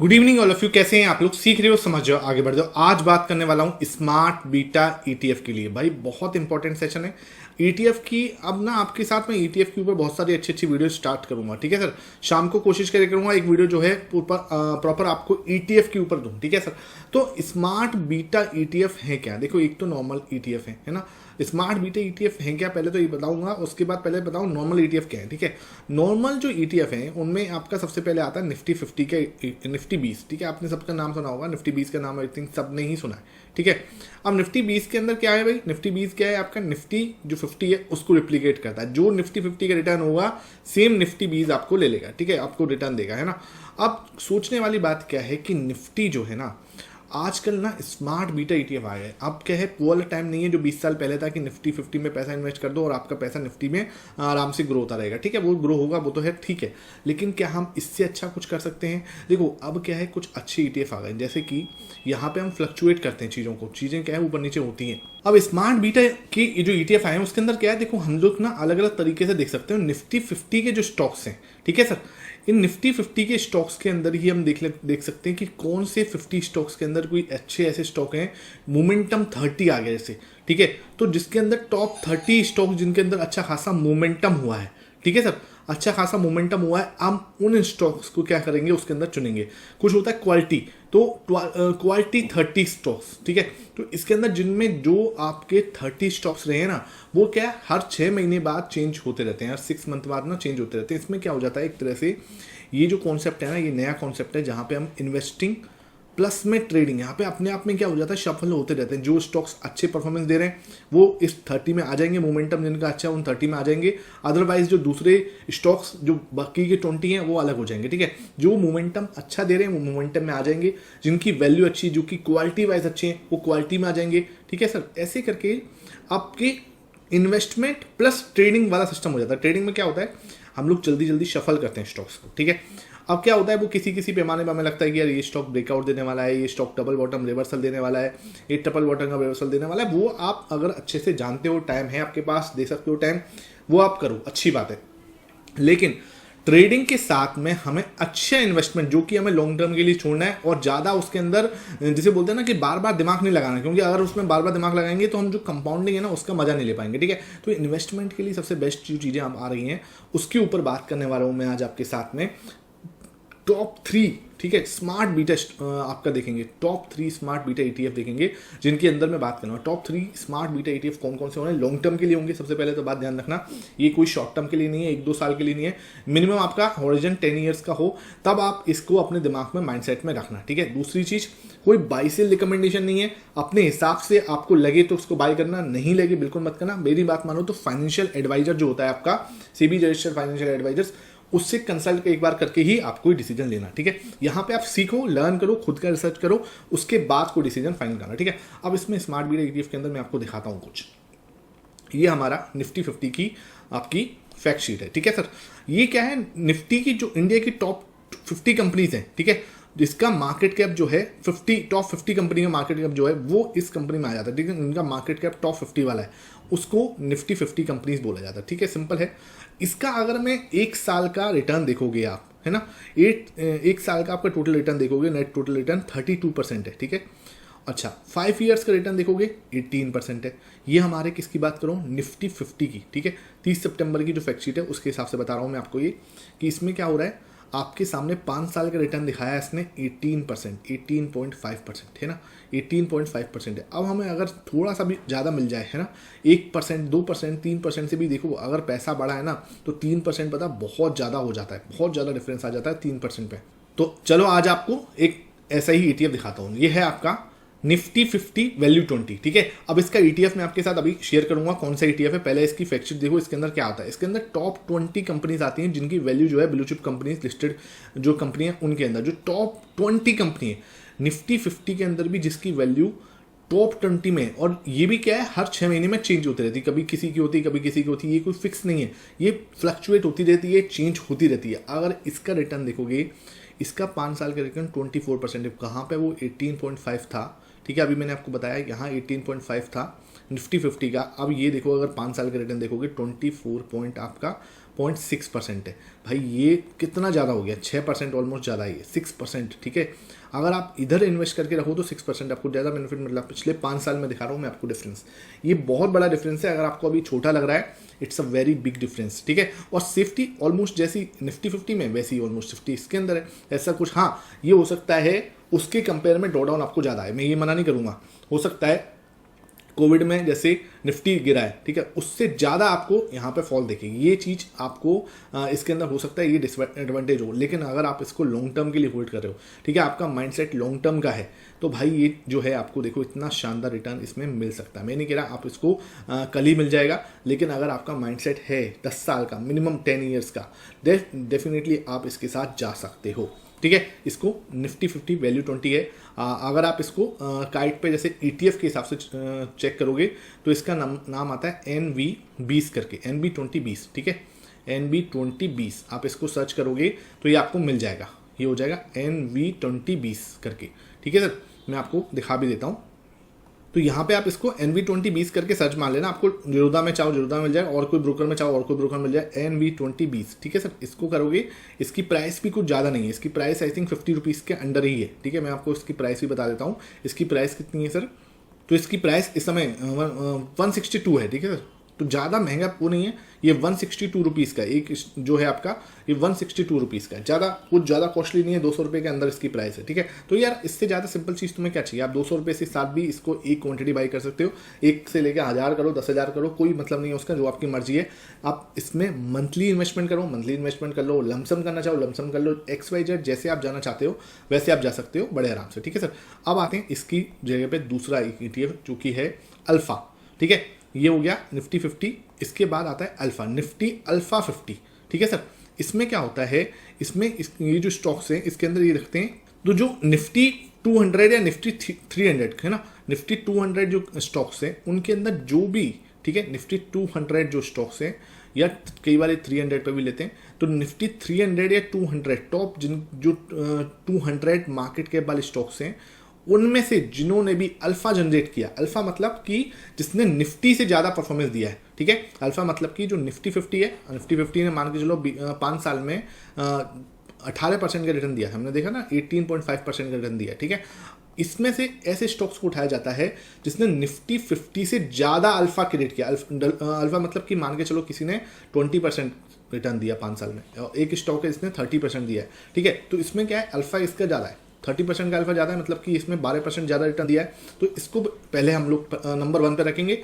Good evening all of you. कैसे हैं आप लोग? सीख रहे हो, समझ रहे हो, आगे बढ़ जाओ। आज बात करने वाला हूं स्मार्ट बीटा ईटीएफ के लिए। भाई बहुत इंपॉर्टेंट सेशन है ईटीएफ की। अब ना आपके साथ में ईटीएफ के ऊपर बहुत सारी अच्छी अच्छी वीडियो स्टार्ट करूंगा, ठीक है सर। शाम को कोशिश करूंगा एक वीडियो जो है प्रॉपर आपको ईटीएफ के ऊपर दूं, ठीक है सर। तो स्मार्ट बीटा ईटीएफ है क्या? देखो, एक तो नॉर्मल ईटीएफ है ना। स्मार्ट बीटा ईटीएफ है क्या, पहले तो ये बताऊंगा, उसके बाद पहले बताऊं नॉर्मल ईटीएफ क्या है, ठीक है। नॉर्मल जो ईटीएफ है उनमें आपका सबसे पहले आता है निफ्टी 50 के निफ्टी 20, ठीक है। आपने सबका नाम सुना होगा, निफ्टी 20 का नाम आई थिंक सब ने ही सुना है, ठीक है। अब निफ्टी 20 के अंदर क्या है भाई? निफ्टी 20 क्या है? आपका निफ्टी जो 50 है उसको रिप्लीकेट करता है। जो निफ्टी 50 का रिटर्न होगा सेम निफ्टी 20 आपको ले लेगा, ठीक है, आपको रिटर्न देगा, है ना। अब सोचने वाली बात क्या है कि निफ्टी जो है ना, आजकल ना स्मार्ट बीटा ईटीएफ आ गए। अब क्या है, वो वाला टाइम नहीं है जो 20 साल पहले था कि निफ्टी 50 में पैसा इन्वेस्ट कर दो और आपका पैसा निफ्टी में आराम से ग्रो होता रहेगा, ठीक है। वो ग्रो होगा, वो तो है, ठीक है। लेकिन क्या हम इससे अच्छा कुछ कर सकते हैं? देखो, अब क्या है, कुछ अच्छे ईटीएफ आ गए, जैसे कि यहाँ पे हम फ्लक्चुएट करते हैं चीज़ों को, चीज़ें क्या है ऊपर नीचे होती हैं। अब स्मार्ट बीटा की जो ईटीएफ आए हैं उसके अंदर क्या है, देखो हम लोग ना अलग अलग तरीके से देख सकते हो निफ्टी 50 के जो स्टॉक्स हैं, ठीक है सर। इन निफ्टी 50 के स्टॉक्स के अंदर ही हम देख सकते हैं कि कौन से 50 स्टॉक्स के अंदर कोई अच्छे ऐसे स्टॉक हैं। मोमेंटम 30 आ गया जैसे, ठीक है। तो जिसके अंदर टॉप 30 स्टॉक जिनके अंदर अच्छा खासा मोमेंटम हुआ है, ठीक है सर, अच्छा खासा मोमेंटम हुआ है, हम उन स्टॉक्स को क्या करेंगे, उसके अंदर चुनेंगे। कुछ होता है क्वालिटी, तो क्वालिटी 30 स्टॉक्स, ठीक है। तो इसके अंदर जिनमें जो आपके 30 स्टॉक्स रहे हैं ना, वो क्या है, हर 6 महीने बाद चेंज होते रहते हैं, हर 6 मंथ बाद ना चेंज होते रहते हैं। इसमें क्या हो जाता है, एक तरह से ये जो कॉन्सेप्ट है ना, ये नया कॉन्सेप्ट है जहाँ पे हम इन्वेस्टिंग प्लस में ट्रेडिंग, यहाँ पे अपने आप में क्या हो जाता है, शफल होते रहते हैं। जो स्टॉक्स अच्छे परफॉर्मेंस दे रहे हैं वो इस 30 में आ जाएंगे, मोमेंटम जिनका अच्छा है उन 30 में आ जाएंगे। अदरवाइज जो दूसरे स्टॉक्स जो बाकी के 20 हैं वो अलग हो जाएंगे, ठीक है। जो मोमेंटम अच्छा दे रहे हैं वो मोमेंटम में आ जाएंगे, जिनकी वैल्यू अच्छी, जो कि क्वालिटी वाइज अच्छे हैं वो क्वालिटी में आ जाएंगे, ठीक है सर। ऐसे करके आपके इन्वेस्टमेंट प्लस ट्रेडिंग वाला सिस्टम हो जाता है। ट्रेडिंग में क्या होता है, हम लोग जल्दी जल्दी शफल करते हैं स्टॉक्स को, ठीक है। अब क्या होता है, वो किसी किसी पैमाने पर हमें लगता है कि यार ये स्टॉक ब्रेकआउट देने वाला है, ये स्टॉक डबल बॉटम रिवर्सल देने वाला है, ये ट्रिपल बॉटम का रिवर्सल देने वाला है। वो आप अगर अच्छे से जानते हो, टाइम है आपके पास, दे सकते हो टाइम, वो आप करो, अच्छी बात है। लेकिन ट्रेडिंग के साथ में हमें अच्छा इन्वेस्टमेंट जो कि हमें लॉन्ग टर्म के लिए छोड़ना है, और ज़्यादा उसके अंदर जिसे बोलते हैं ना कि बार बार दिमाग नहीं लगाना, क्योंकि अगर उसमें बार बार दिमाग लगाएंगे तो हम जो कंपाउंडिंग है ना उसका मजा नहीं ले पाएंगे, ठीक है। तो इन्वेस्टमेंट के लिए सबसे बेस्ट जो चीज़ें अब आ रही हैं उसके ऊपर बात करने वाला हूँ मैं आज आपके साथ में। टॉप 3, ठीक है, स्मार्ट बीटा आपका देखेंगे, टॉप 3 स्मार्ट बीटा ईटीएफ देखेंगे जिनके अंदर मैं बात करूँगा। टॉप 3 स्मार्ट बीटा ईटीएफ कौन कौन से होंगे? लॉन्ग टर्म के लिए होंगे। सबसे पहले तो बात ध्यान रखना, ये कोई शॉर्ट टर्म के लिए नहीं है, 1-2 साल के लिए नहीं है। मिनिमम आपका हॉरिजन 10 ईयर्स का हो, तब आप इसको अपने दिमाग में माइंडसेट में रखना, ठीक है। दूसरी चीज़, कोई बाई सेल रिकमेंडेशन नहीं है, अपने हिसाब से आपको लगे तो उसको बाय करना, नहीं लगे बिल्कुल मत करना। मेरी बात मानो तो फाइनेंशियल एडवाइजर जो होता है आपका, सेबी रजिस्टर्ड फाइनेंशियल एडवाइजर्स, उससे कंसल्ट एक बार करके ही आपको डिसीजन लेना, ठीक है। यहाँ पे आप सीखो, लर्न करो, खुद का रिसर्च करो, उसके बाद कोई डिसीजन फाइनल करना, ठीक है। अब इसमें स्मार्ट बीटा ईटीएफ के अंदर मैं आपको दिखाता हूँ कुछ। ये हमारा निफ्टी 50 की आपकी फैक्ट शीट है, ठीक है सर। ये क्या है, निफ्टी की जो इंडिया की टॉप 50 कंपनीज हैं, ठीक है, जिसका मार्केट कैप जो है 50, टॉप 50 कंपनी का मार्केट कैप जो है वो इस कंपनी में आ जाता है, ठीक है। उनका मार्केट कैप टॉप 50 वाला है, उसको निफ्टी 50 कंपनीज बोला जाता है, ठीक है, सिंपल है। इसका अगर मैं 1 साल का रिटर्न देखोगे आप, है ना, एक साल का आपका टोटल रिटर्न देखोगे, नेट टोटल रिटर्न 32% है, ठीक है। अच्छा, 5 ईयर्स का रिटर्न देखोगे 18% है। ये हमारे किसकी बात कर रहा हूँ, निफ्टी 50 की, ठीक है। 30 सितंबर की जो फैक्ट शीट है उसके हिसाब से बता रहा हूँ मैं आपको ये, कि इसमें क्या हो रहा है, आपके सामने 5 साल का रिटर्न दिखाया है इसने 18%, 18.5% है ना, 18.5% है। अब हमें अगर थोड़ा सा भी ज़्यादा मिल जाए, है ना, 1%, 2%, 3% से भी देखो, अगर पैसा बढ़ा है ना तो 3% पता बहुत ज़्यादा हो जाता है, बहुत ज़्यादा डिफरेंस आ जाता है 3% पे। तो चलो आज आपको एक ऐसा ही ईटीएफ दिखाता हूँ। ये है आपका निफ्टी 50 वैल्यू 20, ठीक है। अब इसका ईटीएफ मैं आपके साथ अभी शेयर करूंगा कौन सा ईटीएफ है। पहले इसकी फैक्ट शीट देखो, इसके अंदर क्या आता है। इसके अंदर टॉप 20 कंपनीज आती हैं जिनकी वैल्यू जो है ब्लू चिप कंपनीज लिस्टेड जो कंपनी है उनके अंदर जो टॉप 20 कंपनी है निफ्टी 50 के अंदर भी जिसकी वैल्यू टॉप 20 में। और ये भी क्या है, हर 6 महीने में चेंज होती रहती है, कभी किसी की होती है कभी किसी की होती है, ये कोई फिक्स नहीं है, ये फ्लक्चुएट होती रहती है, चेंज होती रहती है। अगर इसका रिटर्न देखोगे, इसका 5 साल का रिटर्न 24%, कहाँ पे वो 18.5 था, ठीक है। अभी मैंने आपको बताया यहाँ 18.5 था निफ्टी 50 का। अब ये देखो, अगर 5 साल का रिटर्न देखोगे 24 पॉइंट आपका 6% है भाई। ये कितना ज़्यादा हो गया, 6% ऑलमोस्ट ज़्यादा ही है, 6%। ठीक है, अगर आप इधर इन्वेस्ट करके रखो तो 6% आपको ज़्यादा बेनिफिट मिल रहा है। पिछले 5 साल में दिखा रहा हूँ मैं आपको डिफरेंस, ये बहुत बड़ा डिफरेंस है। अगर आपको अभी छोटा लग रहा है, it's a very big difference. ठीक है, और सेफ्टी ऑलमोस्ट जैसी निफ्टी 50 में वैसी ही ऑलमोस्ट सेफ्टी इसके अंदर है। ऐसा कुछ हाँ, ये हो सकता है उसके कंपेयर में ड्रॉ डाउन आपको ज़्यादा है, मैं ये मना नहीं करूँगा। हो सकता है कोविड में जैसे निफ्टी गिरा है, ठीक है, उससे ज़्यादा आपको यहाँ पे फॉल देखेगी। ये चीज़ आपको इसके अंदर हो सकता है ये डिसएडवांटेज हो, लेकिन अगर आप इसको लॉन्ग टर्म के लिए होल्ड कर रहे हो, ठीक है, आपका माइंडसेट लॉन्ग टर्म का है, तो भाई ये जो है आपको देखो इतना शानदार रिटर्न इसमें मिल सकता है। मैं नहीं कह रहा आप इसको कल ही मिल जाएगा, लेकिन अगर आपका माइंडसेट है 10 साल का, मिनिमम 10 ईयर्स का, डेफिनेटली आप इसके साथ जा सकते हो। ठीक है, इसको निफ्टी 50 वैल्यू 20 है। अगर आप इसको काइट पे जैसे ETF के हिसाब से चेक करोगे तो इसका नाम आता है NV20 करके, NV2020। ठीक है, NV2020 आप इसको सर्च करोगे तो ये आपको मिल जाएगा, ये हो जाएगा NV2020 करके। ठीक है सर, मैं आपको दिखा भी देता हूँ। तो यहाँ पे आप इसको NV2020 करके सर्च मार लेना, आपको जिरोधा में चाहो जिरोधा मिल जाए, और कोई ब्रोकर में चाहो और कोई ब्रोकर मिल जाए, NV2020। ठीक है सर, इसको करोगे। इसकी प्राइस भी कुछ ज़्यादा नहीं है, इसकी प्राइस आई थिंक 50 रुपीज़ के अंडर ही है। ठीक है, मैं आपको इसकी प्राइस भी बता देता हूँ। इसकी प्राइस कितनी है सर, तो इसकी प्राइस इस समय 162 है। ठीक है सर, तो ज़्यादा महंगा वो नहीं है, ये 162 रुपीज़ का एक जो है आपका, ये 162 रुपीज़ का है, ज़्यादा कुछ ज़्यादा कॉस्टली नहीं है। 200 रुपये के अंदर इसकी प्राइस है। ठीक है, तो यार इससे ज़्यादा सिंपल चीज़ तुम्हें क्या चाहिए, आप 200 रुपये से साथ भी इसको एक क्वांटिटी बाई कर सकते हो। 1 से लेकर 1000 करो, 10,000 करो, कोई मतलब नहीं है उसका, जो आपकी मर्जी है। आप इसमें मंथली इन्वेस्टमेंट करो, मंथली इन्वेस्टमेंट कर लो, लमसम करना चाहो लमसम कर लो, XYZ जैसे आप जाना चाहते हो वैसे आप जा सकते हो बड़े आराम से। ठीक है सर, अब आते हैं इसकी जगह पे दूसरा ETF जो कि है अल्फा। ठीक है, ये हो गया निफ्टी 50। इसके बाद आता है अल्फा, निफ्टी अल्फा 50। ठीक है सर, इसमें क्या होता है, इसमें ये जो स्टॉक्स हैं इसके अंदर ये रखते हैं, तो जो निफ्टी 200 या निफ्टी 300 है ना, निफ्टी 200 जो स्टॉक्स हैं उनके अंदर जो भी, ठीक है, निफ्टी 200 जो स्टॉक्स हैं, या कई बार 300 पे भी लेते हैं, तो निफ्टी 300 या 200 टॉप जो 200 मार्केट कैप वाले स्टॉक्स हैं, उनमें से जिन्होंने भी अल्फा जनरेट किया, अल्फा मतलब कि जिसने निफ्टी से ज़्यादा परफॉर्मेंस दिया है। ठीक है, अल्फा मतलब कि जो निफ्टी 50 है, निफ्टी 50 ने मान के चलो 5 साल में 18% का रिटर्न दिया, हमने देखा ना 18.5% का रिटर्न दिया। ठीक है, इसमें से ऐसे स्टॉक्स को उठाया जाता है जिसने निफ्टी 50 से ज़्यादा अल्फा क्रिएट किया। अल्फा मतलब कि मान के चलो किसी ने 20% रिटर्न दिया 5 साल में, और एक स्टॉक है इसने 30% दिया है। ठीक है, तो इसमें क्या है, अल्फा इसका ज़्यादा है, 30% का अल्फा ज़्यादा है, मतलब कि इसमें 12% ज़्यादा रिटर्न दिया है। तो इसको पहले हम लोग नंबर 1 पे रखेंगे।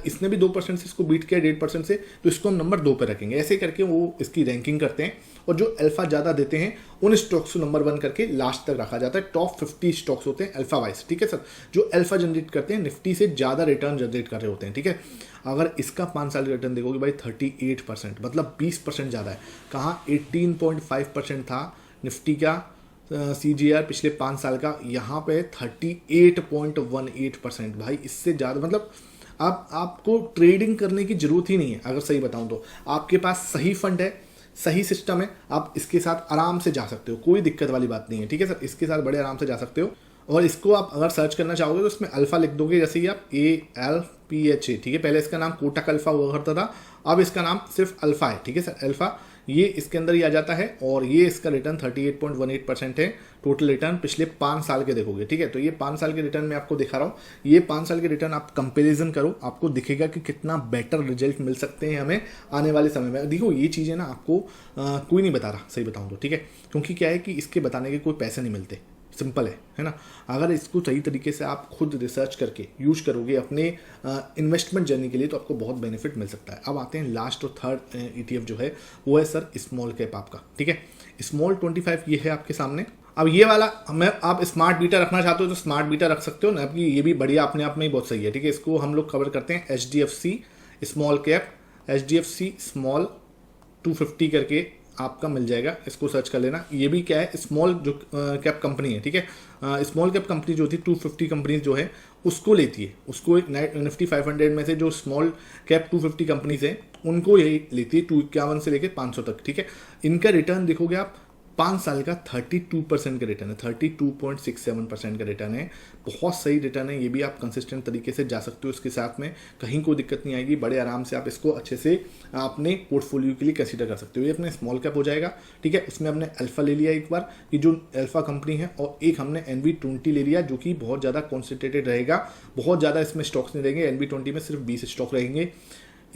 इसने भी 2% से इसको बीट किया, 1.5% से, तो इसको हम नंबर 2 पे रखेंगे। ऐसे करके वो इसकी रैंकिंग करते हैं, और जो अल्फा ज़्यादा देते हैं उन स्टॉक्स को नंबर 1 करके लास्ट तक रखा जाता है। टॉप 50 स्टॉक्स होते हैं अल्फा वाइज। ठीक है सर, जो अल्फा जनरेट करते हैं, निफ्टी से ज़्यादा रिटर्न जनरेट कर रहे होते हैं। ठीक है, अगर इसका 5 साल का रिटर्न देखोगे भाई 38%, मतलब 20% ज़्यादा है। कहाँ 18.5% था निफ्टी का CGR पिछले 5 साल का, यहाँ पे 38.18%। भाई इससे ज़्यादा, मतलब आपको ट्रेडिंग करने की ज़रूरत ही नहीं है। अगर सही बताऊं तो आपके पास सही फंड है, सही सिस्टम है, आप इसके साथ आराम से जा सकते हो, कोई दिक्कत वाली बात नहीं है। ठीक है सर, इसके साथ बड़े आराम से जा सकते हो। और इसको आप अगर सर्च करना चाहोगे तो इसमें अल्फा लिख दोगे, जैसे कि आप ALPHA। ठीक है, पहले इसका नाम कोटक अल्फा हुआ करता था, अब इसका नाम सिर्फ अल्फा है। ठीक है सर, अल्फा ये इसके अंदर ही आ जाता है, और ये इसका रिटर्न 38.18% है टोटल रिटर्न पिछले 5 साल के देखोगे। ठीक है, तो ये 5 साल के रिटर्न मैं आपको दिखा रहा हूँ। ये 5 साल के रिटर्न आप कंपैरिजन करो, आपको दिखेगा कि कितना बेटर रिजल्ट मिल सकते हैं हमें आने वाले समय में। देखो ये चीज़ें ना आपको कोई नहीं बता रहा, सही बताऊँ तो। ठीक है, क्योंकि क्या है कि इसके बताने के कोई पैसे नहीं मिलते, सिंपल है ना। अगर इसको सही तरीके से आप खुद रिसर्च करके यूज करोगे अपने इन्वेस्टमेंट जर्नी के लिए, तो आपको बहुत बेनिफिट मिल सकता है। अब आते हैं लास्ट और थर्ड ETF जो है, वो है सर स्मॉल कैप आपका। ठीक है, स्मॉल 25 ये है आपके सामने। अब ये वाला मैं, आप स्मार्ट बीटा रखना चाहते हो तो स्मार्ट बीटा रख सकते हो ना, कि ये भी बढ़िया अपने आप में ही बहुत सही है। ठीक है, इसको हम लोग कवर करते हैं HDFC small cap, HDFC small 250 करके आपका मिल जाएगा, इसको सर्च कर लेना। ये भी क्या है, स्मॉल जो कैप कंपनी है। ठीक है, स्मॉल कैप कंपनी जो होती है 250 कंपनीज जो है उसको लेती है, उसको निफ्टी 500 में से जो स्मॉल कैप 250 कंपनीज हैं उनको यही लेती है, 251 से लेकर 500 तक। ठीक है, इनका रिटर्न देखोगे आप 5 साल का 32% का रिटर्न है, 32.67% का रिटर्न है। बहुत सही रिटर्न है, ये भी आप कंसिस्टेंट तरीके से जा सकते हो इसके साथ में, कहीं कोई दिक्कत नहीं आएगी। बड़े आराम से आप इसको अच्छे से अपने पोर्टफोलियो के लिए कंसीडर कर सकते हो। ये अपने स्मॉल कैप हो जाएगा, ठीक है। इसमें हमने अल्फा ले लिया एक बार, ये जो अल्फा कंपनी है, और एक हमने NV20 ले लिया जो कि बहुत ज़्यादा कॉन्सेंट्रेटेड रहेगा, बहुत ज़्यादा इसमें स्टॉक्स नहीं रहेंगे। NV20 में सिर्फ 20 स्टॉक रहेंगे,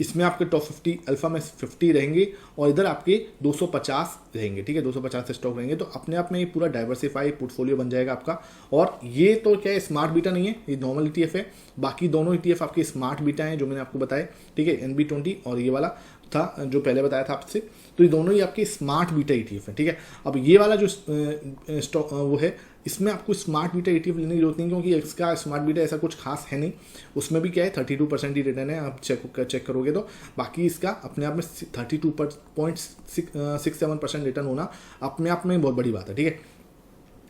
इसमें आपके टॉप 50 अल्फा में 50 रहेंगे और इधर आपके 250 रहेंगे, ठीक है। 250 स्टॉक रहेंगे, तो अपने आप में ये पूरा डाइवर्सिफाई पोर्टफोलियो बन जाएगा आपका। और ये तो क्या है, स्मार्ट बीटा नहीं है, ये नॉर्मल ETF है। बाकी दोनों ETF आपके स्मार्ट बीटा हैं जो मैंने आपको बताया, ठीक है। NB20 और ये वाला था जो पहले बताया था आपसे, तो ये दोनों ही आपके स्मार्ट बीटा ETF है, ठीक है। अब ये वाला जो स्टॉक वो है, इसमें आपको स्मार्ट बीटा ETF लेने की जरूरत नहीं, क्योंकि इसका स्मार्ट बीटा ऐसा कुछ खास है नहीं। उसमें भी क्या है 32% ही रिटर्न है, आप चेक करोगे तो। बाकी इसका अपने आप में 32.67% रिटर्न होना अपने आप में बहुत बड़ी बात है, ठीक है।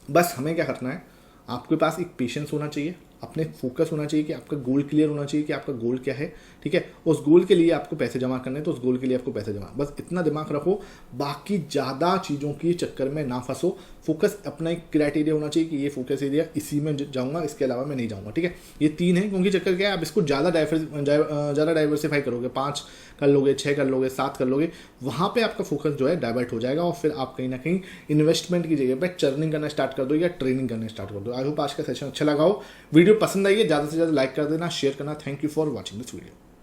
बस हमें क्या करना है, आपके पास एक पेशेंस होना चाहिए, अपने फोकस होना चाहिए कि आपका गोल क्लियर होना चाहिए कि आपका गोल क्या है, ठीक है। उस गोल के लिए आपको पैसे जमा करने हैं, तो उस गोल के लिए आपको पैसे जमा, बस इतना दिमाग रखो। बाकी ज़्यादा चीज़ों के चक्कर में ना फंसो। फोकस अपना एक क्राइटेरिया होना चाहिए कि ये फोकस एरिया इसी में जाऊँगा, इसके अलावा मैं नहीं जाऊँगा, ठीक है। ये 3 है, क्योंकि चक्कर क्या है, आप इसको ज़्यादा डाइवर्सिफाई करोगे, 5 कर लोगे, 6 कर लोगे, 7 कर लोगे, वहाँ पे आपका फोकस जो है डाइवर्ट हो जाएगा और फिर आप कहीं ना कहीं इन्वेस्टमेंट की जगह पर चर्निंग करना स्टार्ट कर दो या ट्रेनिंग करना स्टार्ट कर दो। आई होप आज का सेशन अच्छा लगा हो। वीडियो पसंद आई है, ज़्यादा से ज़्यादा लाइक कर देना, शेयर करना। Thank you for watching this video.